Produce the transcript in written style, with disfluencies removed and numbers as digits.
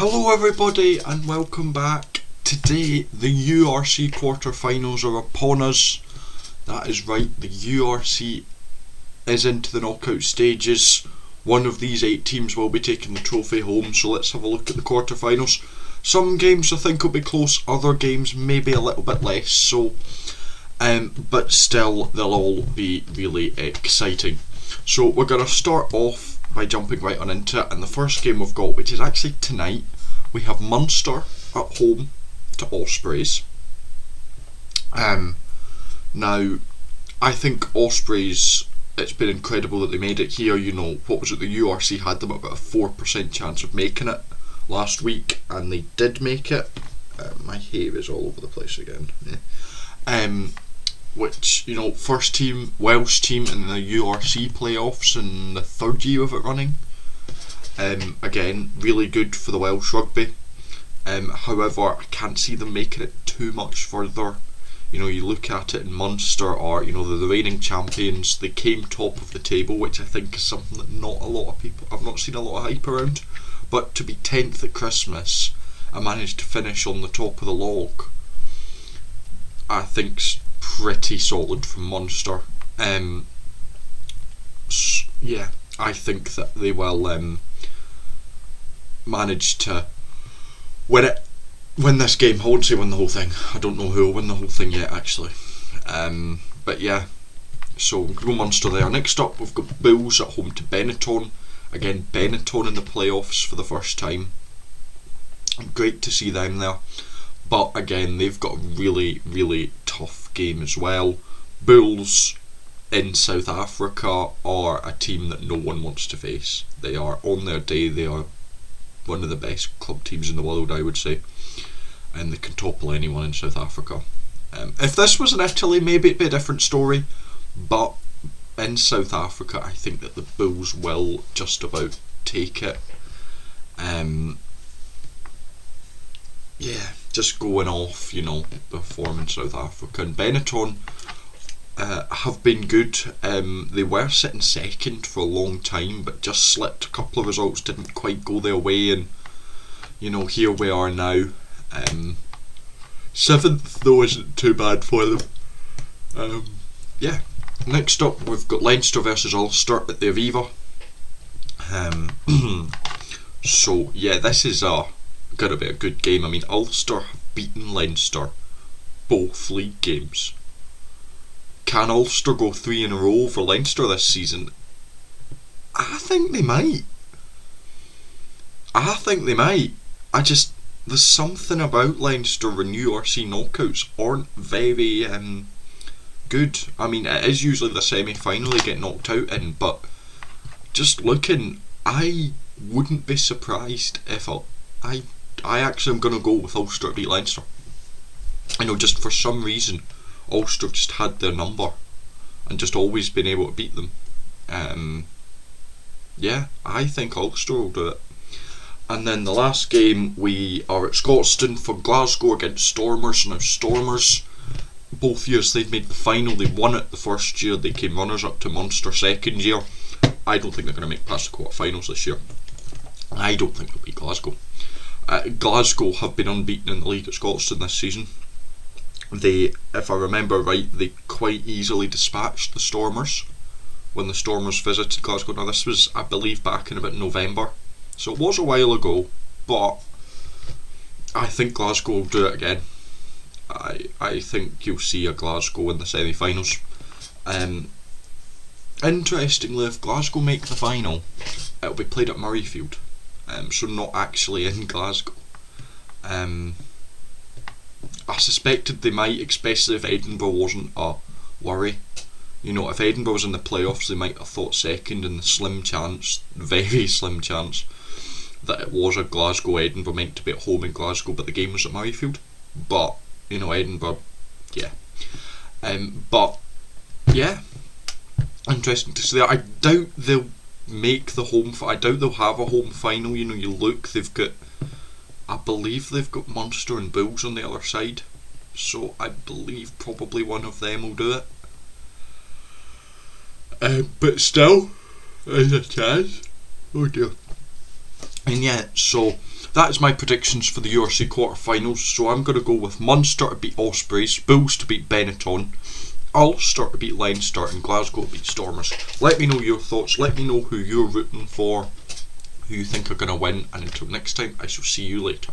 Hello everybody and welcome back. Today the URC Quarter Finals are upon us. That is right, the URC is into the knockout stages. One of these 8 teams will be taking the trophy home, so let's have a look at the quarter finals. Some games I think will be close, other games maybe a little bit less so, but still they'll all be really exciting. So we're going to start off by jumping right on into it, and the first game we've got, which is actually tonight, we have Munster at home to Ospreys. Now, I think Ospreys, it's been incredible that they made it here. You know, what was it, the URC had them at about a 4% chance of making it last week, and they did make it. My hair is all over the place again. Which, you know, first team, Welsh team in the URC playoffs in the third year of it running. Again, really good for the Welsh rugby. However, I can't see them making it too much further. You know, you look at it in Munster, or, you know, they're the reigning champions. They came top of the table, which I think is something that not a lot of people, I've not seen a lot of hype around. But to be 10th at Christmas and manage to finish on the top of the log, I think's pretty solid from Munster. Yeah, I think that they will manage to win this game. I won't say win the whole thing. I don't know who will win the whole thing yet, actually. But yeah, so we'll go Munster there. Next up, we've got Bulls at home to Benetton. Again, Benetton in the playoffs for the first time. Great to see them there. But again, they've got a really, really tough game as well. Bulls in South Africa are a team that no one wants to face. They are, on their day, they are one of the best club teams in the world, I would say. And they can topple anyone in South Africa. If this was in Italy, maybe it'd be a different story. But in South Africa, I think that the Bulls will just about take it. Yeah, just going off, you know, the form in South Africa. And Benetton have been good. They were sitting second for a long time, but just slipped. A couple of results didn't quite go their way, and, you know, here we are now. 7th, though, isn't too bad for them. Yeah. Next up, we've got Leinster versus Ulster at the Aviva. So, yeah, this is going to be a good game. I mean, Ulster have beaten Leinster both league games. Can Ulster go 3 in a row for Leinster this season? I think they might. There's something about Leinster and URC knockouts aren't very good. I mean, it is usually the semi-final they get knocked out in, but just looking, I wouldn't be surprised if I actually am going to go with Ulster to beat Leinster. I know, just for some reason Ulster just had their number and just always been able to beat them. Yeah, I think Ulster will do it. And then the last game, we are at Scotstoun for Glasgow against Stormers. Now Stormers, both years they've made the final. They won it the first year, they came runners up to Munster second year. I don't think they're going to make past the quarter-finals this year. I don't think they'll beat Glasgow. Glasgow have been unbeaten in the league at Scotstoun this season. They, if I remember right, they quite easily dispatched the Stormers when the Stormers visited Glasgow. Now this was, I believe, back in about November, so it was a while ago, but I think Glasgow will do it again. I think you'll see a Glasgow in the semi-finals. Interestingly, if Glasgow make the final, it'll be played at Murrayfield. So not actually in Glasgow. I suspected they might, especially if Edinburgh wasn't a worry. You know, if Edinburgh was in the playoffs, they might have thought second, in the slim chance, very slim chance, that it was a Glasgow-Edinburgh meant to be at home in Glasgow, but the game was at Murrayfield. But, you know, Edinburgh, yeah. But, yeah, interesting to see that. I doubt they'll make the home. I doubt they'll have a home final. You know, you look, they've got, I believe they've got Munster and Bulls on the other side, so I believe probably one of them will do it. But still, there's a chance. Oh dear. And yeah, so that is my predictions for the URC quarter-finals. So I'm going to go with Munster to beat Ospreys, Bulls to beat Benetton, Ulster to beat Leinster, and Glasgow to beat Stormers. Let me know your thoughts, let me know who you're rooting for, who you think are going to win, and until next time, I shall see you later.